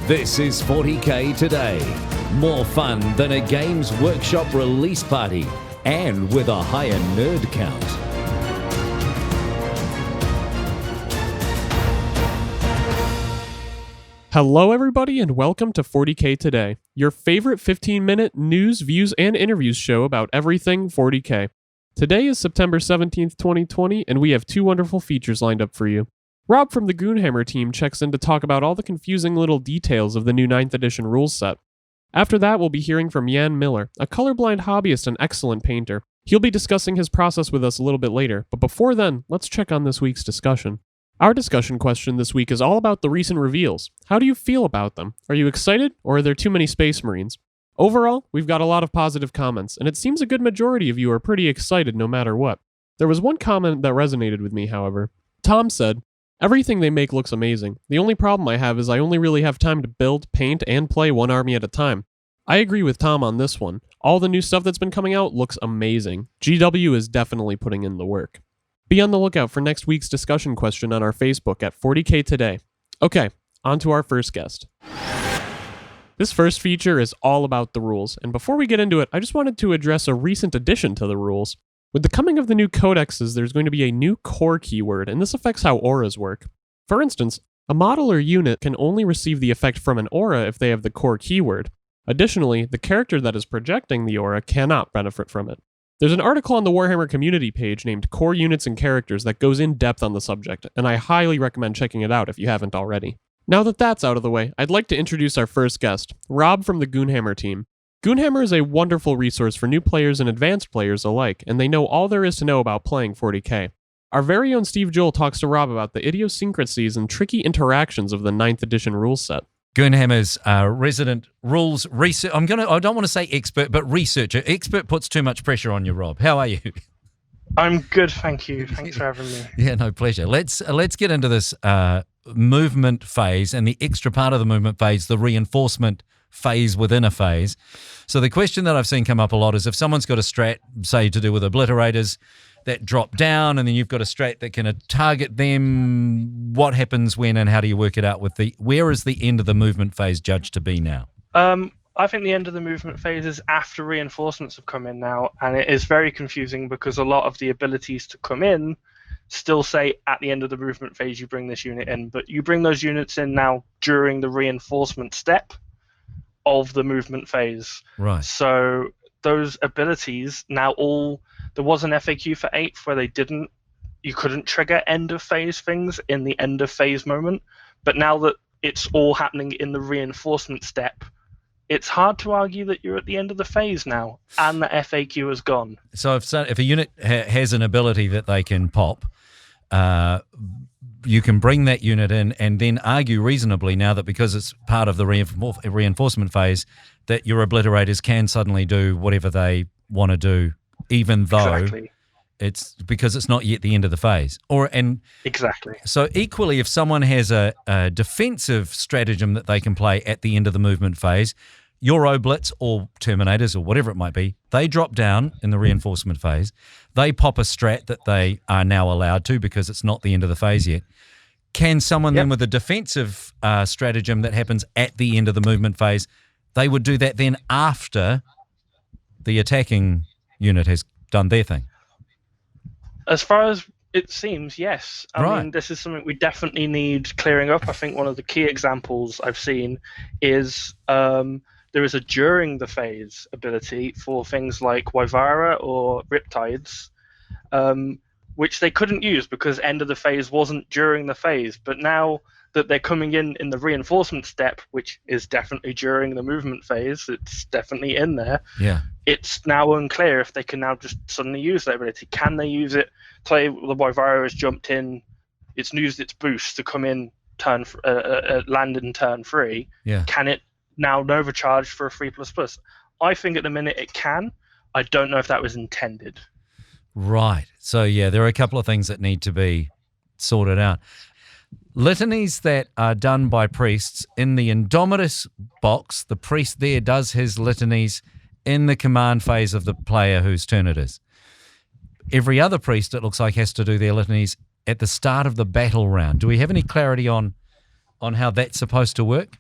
This is 40k Today. More fun than a Games Workshop release party, and with a higher nerd count. Hello everybody and welcome to 40k Today, your favorite 15-minute news, views, and interviews show about everything 40k. Today is September 17th, 2020, and we have two wonderful features lined up for you. Rob from the Goonhammer team checks in to talk about all the confusing little details of the new 9th edition rules set. After that, we'll be hearing from Jan Miller, a colorblind hobbyist and excellent painter. He'll be discussing his process with us a little bit later, but before then, let's check on this week's discussion. Our discussion question this week is all about the recent reveals. How do you feel about them? Are you excited, or are there too many Space Marines? Overall, we've got a lot of positive comments, and it seems a good majority of you are pretty excited no matter what. There was one comment that resonated with me, however. Tom said, "Everything they make looks amazing. The only problem I have is I only really have time to build, paint, and play one army at a time." I agree with Tom on this one. All the new stuff that's been coming out looks amazing. GW is definitely putting in the work. Be on the lookout for next week's discussion question on our Facebook at 40k Today. Okay, on to our first guest. This first feature is all about the rules, and before we get into it, I just wanted to address a recent addition to the rules. With the coming of the new codexes, there's going to be a new core keyword, and this affects how auras work. For instance, a model or unit can only receive the effect from an aura if they have the core keyword. Additionally, the character that is projecting the aura cannot benefit from it. There's an article on the Warhammer community page named Core Units and Characters that goes in depth on the subject, and I highly recommend checking it out if you haven't already. Now that that's out of the way, I'd like to introduce our first guest, Rob from the Goonhammer team. Goonhammer is a wonderful resource for new players and advanced players alike, and they know all there is to know about playing 40k. Our very own Steve Joel talks to Rob about the idiosyncrasies and tricky interactions of the 9th edition rules set. Goonhammer's resident rules research. I don't want to say expert, but researcher. Expert puts too much pressure on you, Rob. How are you? I'm good, thank you. Thanks for having me. Yeah, no, pleasure. Let's get into this movement phase and the extra part of the movement phase, the reinforcement phase within a phase. So the question that I've seen come up a lot is if someone's got a strat, say to do with obliterators, that drop down, and then you've got a strat that can target them, what happens when and how do you work it out with where is the end of the movement phase judged to be now? I think the end of the movement phase is after reinforcements have come in now, and it is very confusing because a lot of the abilities to come in still say at the end of the movement phase you bring this unit in, but you bring those units in now during the reinforcement step of the movement phase. Right. So those abilities now there was an FAQ for 8th where you couldn't trigger end of phase things in the end of phase moment, but now that it's all happening in the reinforcement step, it's hard to argue that you're at the end of the phase now and the FAQ is gone. So if a unit has an ability that they can pop, you can bring that unit in and then argue reasonably now that because it's part of the reinforcement phase that your obliterators can suddenly do whatever they want to do, even though exactly. It's because it's not yet the end of the phase. Exactly. So equally, if someone has a defensive stratagem that they can play at the end of the movement phase, your oblits or terminators or whatever it might be, they drop down in the reinforcement phase. They pop a strat that they are now allowed to because it's not the end of the phase yet. Can someone then with a defensive stratagem that happens at the end of the movement phase, they would do that then after the attacking unit has done their thing? As far as it seems, yes. I mean, this is something we definitely need clearing up. I think one of the key examples I've seen is there is a during the phase ability for things like Wyvara or Riptides, which they couldn't use because end of the phase wasn't during the phase. But now that they're coming in the reinforcement step, which is definitely during the movement phase, it's definitely in there. Yeah. It's now unclear if they can now just suddenly use that ability. Can they use it? Say the Wyvara has jumped in, it's used its boost to come in, land in turn 3. Yeah. Can it now overcharge for a 3++? I think at the minute it can. I don't know if that was intended. Right. So yeah, there are a couple of things that need to be sorted out. Litanies that are done by priests in the Indomitus box, the priest there does his litanies in the command phase of the player whose turn it is. Every other priest, it looks like, has to do their litanies at the start of the battle round. Do we have any clarity on how that's supposed to work?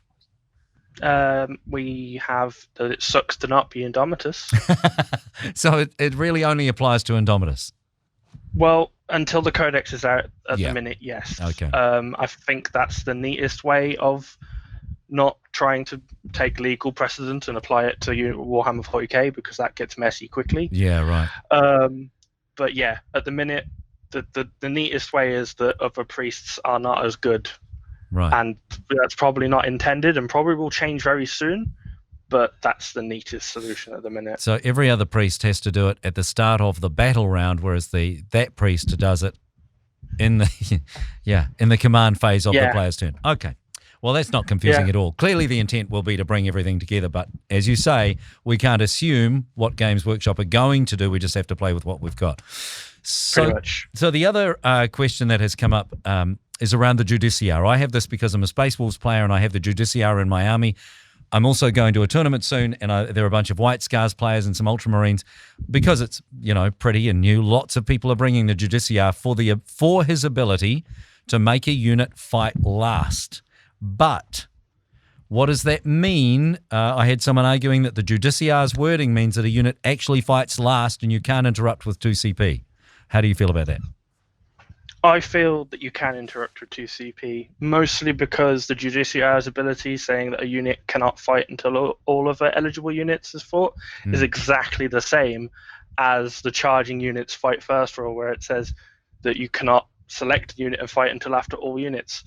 We have that it sucks to not be Indomitus. So it really only applies to Indomitus. Well, until the codex is out at Yeah. the minute, yes. Okay. I think that's the neatest way of not trying to take legal precedent and apply it to Warhammer 40k, because that gets messy quickly. Yeah, right. But yeah, at the minute, the neatest way is that other priests are not as good. Right. And that's probably not intended and probably will change very soon, but that's the neatest solution at the minute. So every other priest has to do it at the start of the battle round, whereas that priest does it in the command phase of the player's turn. Okay. Well, that's not confusing at all. Clearly the intent will be to bring everything together, but as you say, we can't assume what Games Workshop are going to do. We just have to play with what we've got. Pretty much. So the other question that has come up is around the Judiciar. I have this because I'm a Space Wolves player and I have the Judiciar in my army. I'm also going to a tournament soon, and there are a bunch of White Scars players and some Ultramarines. Because it's, pretty and new, lots of people are bringing the Judiciar for his ability to make a unit fight last. But what does that mean? I had someone arguing that the Judiciar's wording means that a unit actually fights last and you can't interrupt with 2 CP. How do you feel about that? I feel that you can interrupt with 2 CP, mostly because the Judiciar's ability saying that a unit cannot fight until all of the eligible units is fought is exactly the same as the charging units fight first rule, where it says that you cannot select a unit and fight until after all units.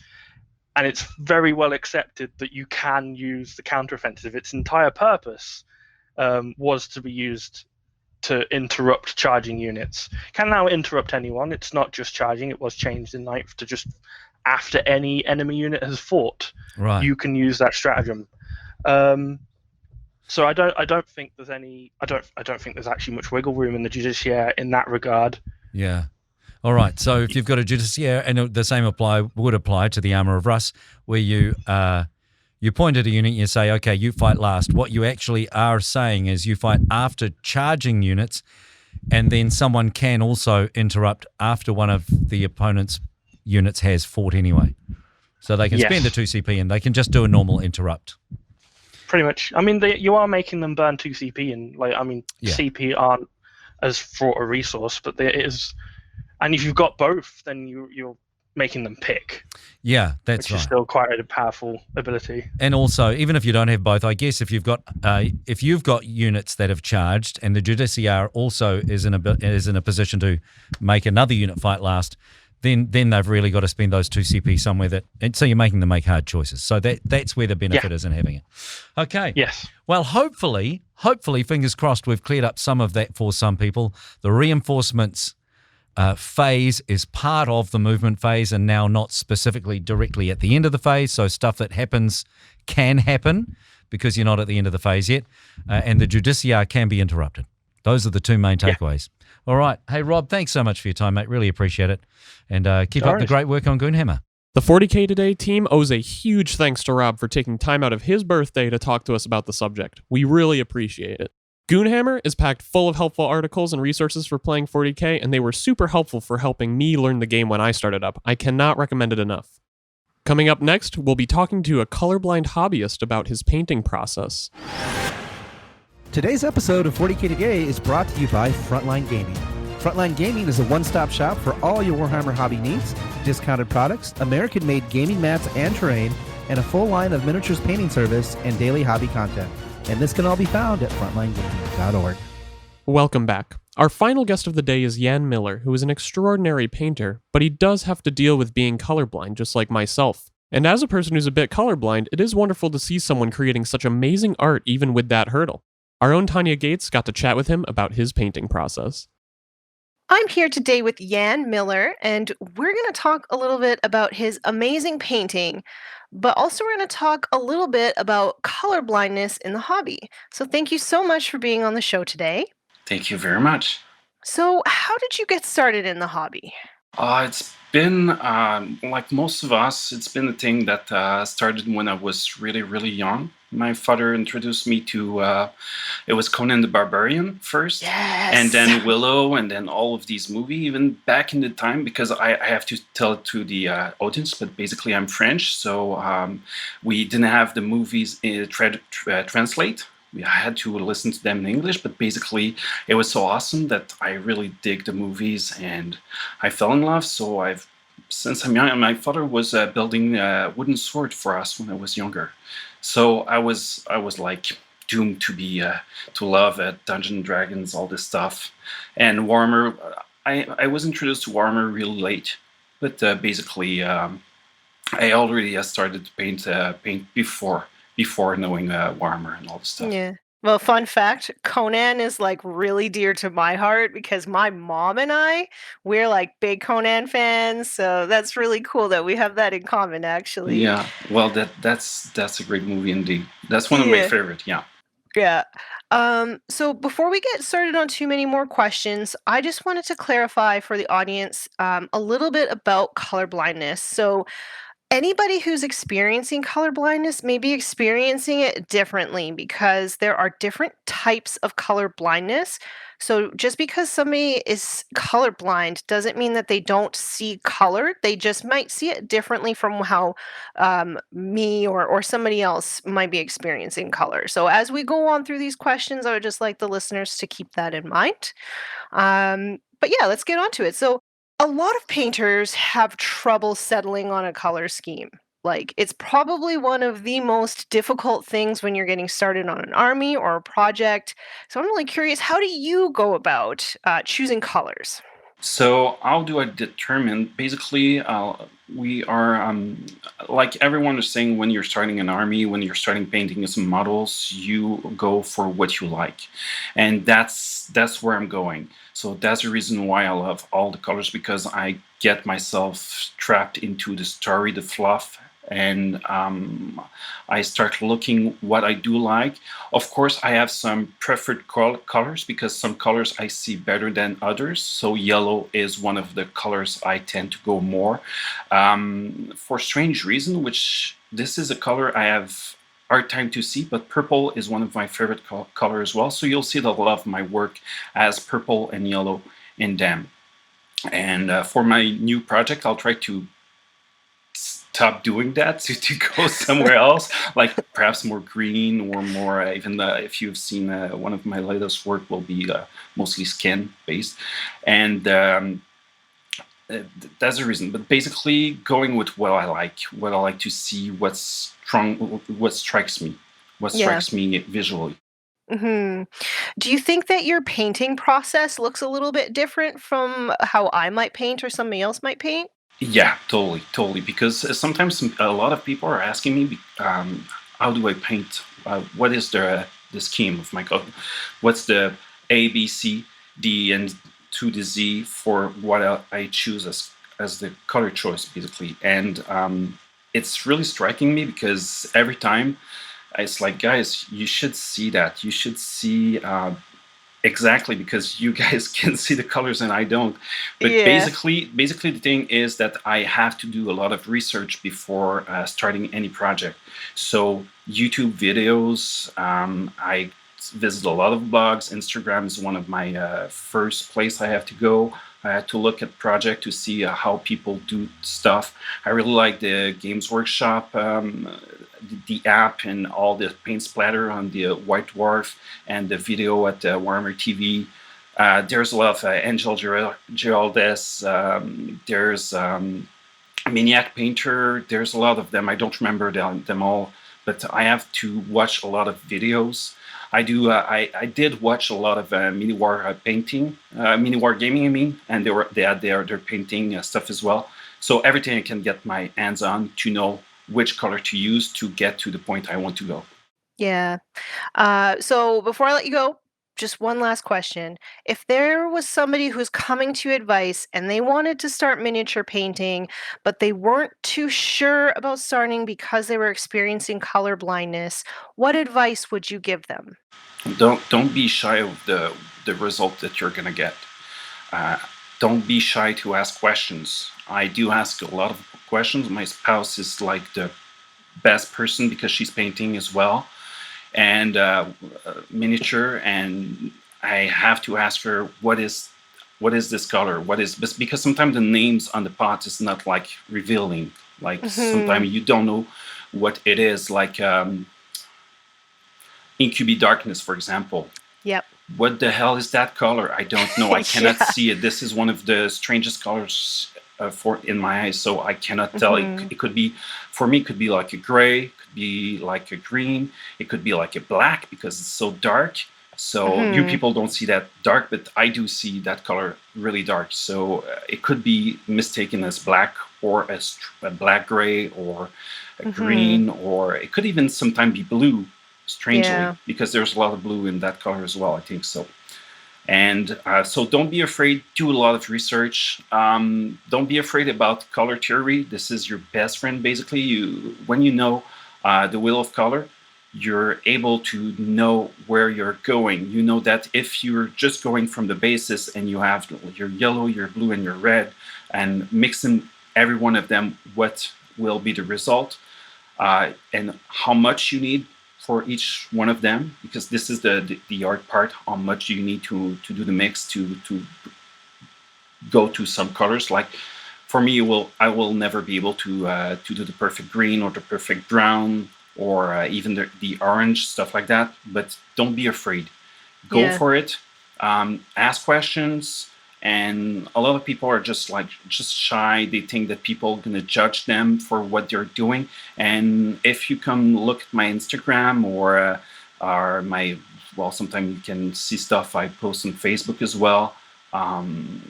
And it's very well accepted that you can use the counteroffensive. Its entire purpose was to be used to interrupt charging units. Can now interrupt anyone. It's not just charging. It was changed in 9th to just after any enemy unit has fought, you can use that stratagem. So I don't think there's any. I don't think there's actually much wiggle room in the Judiciaire in that regard. Yeah. All right. So if you've got a Judiciaire, and the same would apply to the Armour of Russ, where you point at a unit and you say, okay, you fight last. What you actually are saying is you fight after charging units, and then someone can also interrupt after one of the opponent's units has fought anyway. So they can spend a 2 CP and they can just do a normal interrupt. Pretty much. I mean, you are making them burn 2 CP, and CP aren't as fraught a resource, but there is. And if you've got both, then you're making them pick. Yeah, that's right. Which is still quite a powerful ability. And also, even if you don't have both, I guess if you've got units that have charged, and the Judiciaire also is in a position to make another unit fight last, then they've really got to spend those 2 CP somewhere and so you're making them make hard choices. So that's where the benefit is in having it. Okay. Yes. Well, hopefully, fingers crossed, we've cleared up some of that for some people. The reinforcements phase is part of the movement phase and now not specifically directly at the end of the phase. So stuff that happens can happen because you're not at the end of the phase yet. And the Judiciaire can be interrupted. Those are the two main takeaways. Yeah. All right. Hey, Rob, thanks so much for your time, mate. Really appreciate it. And keep up the great work on Goonhammer. The 40K Today team owes a huge thanks to Rob for taking time out of his birthday to talk to us about the subject. We really appreciate it. Goonhammer is packed full of helpful articles and resources for playing 40K, and they were super helpful for helping me learn the game when I started up. I cannot recommend it enough. Coming up next, we'll be talking to a colorblind hobbyist about his painting process. Today's episode of 40K Today is brought to you by Frontline Gaming. Frontline Gaming is a one-stop shop for all your Warhammer hobby needs, discounted products, American-made gaming mats and terrain, and a full line of miniatures painting service and daily hobby content. And this can all be found at frontlinegaming.org. Welcome back. Our final guest of the day is Jan Miller, who is an extraordinary painter, but he does have to deal with being colorblind, just like myself. And as a person who's a bit colorblind, it is wonderful to see someone creating such amazing art even with that hurdle. Our own Tanya Gates got to chat with him about his painting process. I'm here today with Jan Miller, and we're going to talk a little bit about his amazing painting, but also we're going to talk a little bit about colorblindness in the hobby. So thank you so much for being on the show today. Thank you very much. So how did you get started in the hobby? It's been like most of us. It's been a thing that started when I was really, really young. My father introduced me to it was Conan the Barbarian first, and Yes. then Willow, and then all of these movies. Even back in the time, because I have to tell it to the audience, but basically I'm French, so we didn't have the movies translate. I had to listen to them in English, but basically it was so awesome that I really dig the movies and I fell in love. So since I'm young, my father was building a wooden sword for us when I was younger. So I was like doomed to be to love Dungeons and Dragons, all this stuff, and Warhammer. I was introduced to Warhammer really late, but basically I already started to paint before knowing Warhammer and all this stuff. Yeah. Well, fun fact, Conan is like really dear to my heart because my mom and we're like big Conan fans. So that's really cool that we have that in common, actually. Yeah, well, that's a great movie indeed. That's one of my Yeah. favorite. Yeah. Yeah. So before we get started on too many more questions, I just wanted to clarify for the audience a little bit about color blindness. So anybody who's experiencing color blindness may be experiencing it differently because there are different types of color blindness. So just because somebody is colorblind doesn't mean that they don't see color. They just might see it differently from how me or somebody else might be experiencing color. So as we go on through these questions, I would just like the listeners to keep that in mind. But yeah, let's get on to it. So a lot of painters have trouble settling on a color scheme. Like, it's probably one of the most difficult things when you're getting started on an army or a project. So I'm really curious, how do you go about choosing colors? So how do I determine? Basically, we are like everyone is saying. When you're starting an army, when you're starting painting some models, you go for what you like, and that's where I'm going. So that's the reason why I love all the colors, because I get myself trapped into the story, the fluff, and I start looking what I do like. Of course, I have some preferred colors because some colors I see better than others. So yellow is one of the colors I tend to go more for strange reason. Which this is a color I have hard time to see, but purple is one of my favorite color as well. So you'll see that a lot of my work has purple and yellow in them. And for my new project, I'll try to stop doing that to go somewhere else, like perhaps more green or more even if you've seen one of my latest work will be mostly skin based, and that's the reason. But basically going with what I like to see, what's strong, what strikes me, Yeah. visually. hmm Do you think that your painting process looks a little bit different from how I might paint or somebody else might paint? Yeah, totally, totally. Because sometimes a lot of people are asking me, how do I paint? What is the scheme of my color? What's the A, B, C, D, and to the Z for what I choose as the color choice, basically? And it's really striking me because every time it's like, guys, you should see that. You should see. Exactly, because you guys can see the colors and I don't. But Yeah. basically, the thing is that I have to do a lot of research before starting any project. So YouTube videos, I visit a lot of blogs. Instagram is one of my first place I have to go. I had to look at project to see how people do stuff. I really like the Games Workshop, the app, and all the paint splatter on the White Dwarf, and the video at Warhammer TV. There's a lot of Angel Geraldez. There's Maniac Painter. There's a lot of them. I don't remember them all, but I have to watch a lot of videos. I do. I did watch a lot of mini war painting, mini war gaming. I mean, and they had their painting stuff as well. So everything I can get my hands on to know which color to use to get to the point I want to go. Yeah. So before I let you go, just one last question. If there was somebody who's coming to you advice and they wanted to start miniature painting, but they weren't too sure about starting because they were experiencing color blindness, what advice would you give them? Don't be shy of the result that you're gonna get. don't be shy to ask questions. I do ask a lot of questions. My spouse is like the best person because she's painting as well, and miniature, and I have to ask her what is this color, because sometimes the names on the pot is not like revealing, like sometimes you don't know what it is, like Incubi Darkness, for example. Yep. What the hell is that color? I don't know. I cannot see it. This is one of the strangest colors in my eyes, so I cannot tell. It could be, for me, it could be like a gray, it could be like a green, it could be like a black because it's so dark. So you people don't see that dark, but I do see that color really dark. So it could be mistaken as black, or as a black gray, or a green, or it could even sometimes be blue, strangely, because there's a lot of blue in that color as well, I think so. And so don't be afraid, do a lot of research. Don't be afraid about color theory. This is your best friend, basically. When you know the wheel of color, you're able to know where you're going. You know that if you're just going from the basis and you have your yellow, your blue, and your red, and mixing every one of them, what will be the result, and how much you need for each one of them, because this is the art part, how much you need to do the mix to go to some colors. Like for me, I will never be able to do the perfect green or the perfect brown, or even the orange, stuff like that. But don't be afraid. Go for it. Ask questions. And a lot of people are just shy. They think that people are going to judge them for what they're doing. And if you come look at my Instagram or sometimes you can see stuff I post on Facebook as well.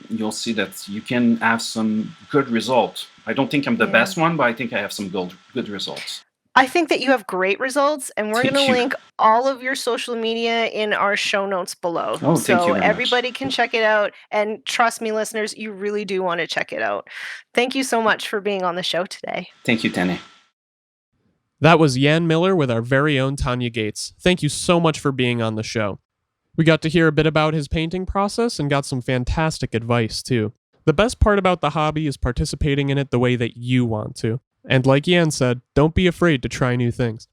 You'll see that you can have some good results. I don't think I'm the best one, but I think I have some good results. I think that you have great results, and we're going to link all of your social media in our show notes below. Oh, thank you very everybody much. Can check it out. And trust me, listeners, you really do want to check it out. Thank you so much for being on the show today. Thank you, Tanya. That was Jan Miller with our very own Tanya Gates. Thank you so much for being on the show. We got to hear a bit about his painting process and got some fantastic advice, too. The best part about the hobby is participating in it the way that you want to. And like Jan said, don't be afraid to try new things.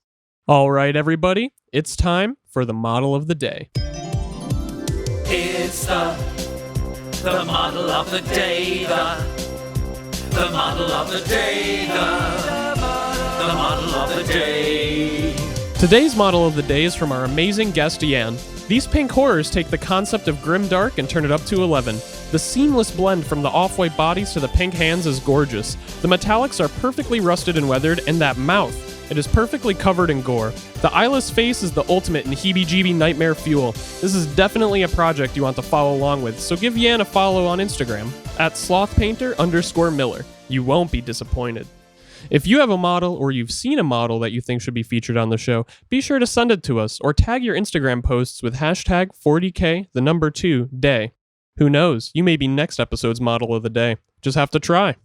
All right, everybody, it's time for the model of the day. It's the model of the day, the model of the day, the model of the day. Today's model of the day is from our amazing guest, Jan. These pink horrors take the concept of grimdark and turn it up to 11. The seamless blend from the off-white bodies to the pink hands is gorgeous. The metallics are perfectly rusted and weathered, and that mouth, it is perfectly covered in gore. The eyeless face is the ultimate in heebie-jeebie nightmare fuel. This is definitely a project you want to follow along with, so give Jan a follow on Instagram, @slothpainter_Miller. You won't be disappointed. If you have a model or you've seen a model that you think should be featured on the show, be sure to send it to us or tag your Instagram posts with hashtag 40K2day. Who knows, you may be next episode's model of the day. Just have to try.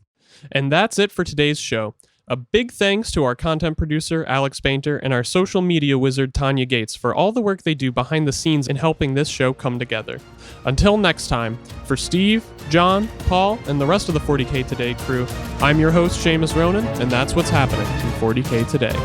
And that's it for today's show. A big thanks to our content producer, Alex Painter, and our social media wizard, Tanya Gates, for all the work they do behind the scenes in helping this show come together. Until next time, for Steve, John, Paul, and the rest of the 40K Today crew, I'm your host, Seamus Ronan, and that's what's happening in 40K Today.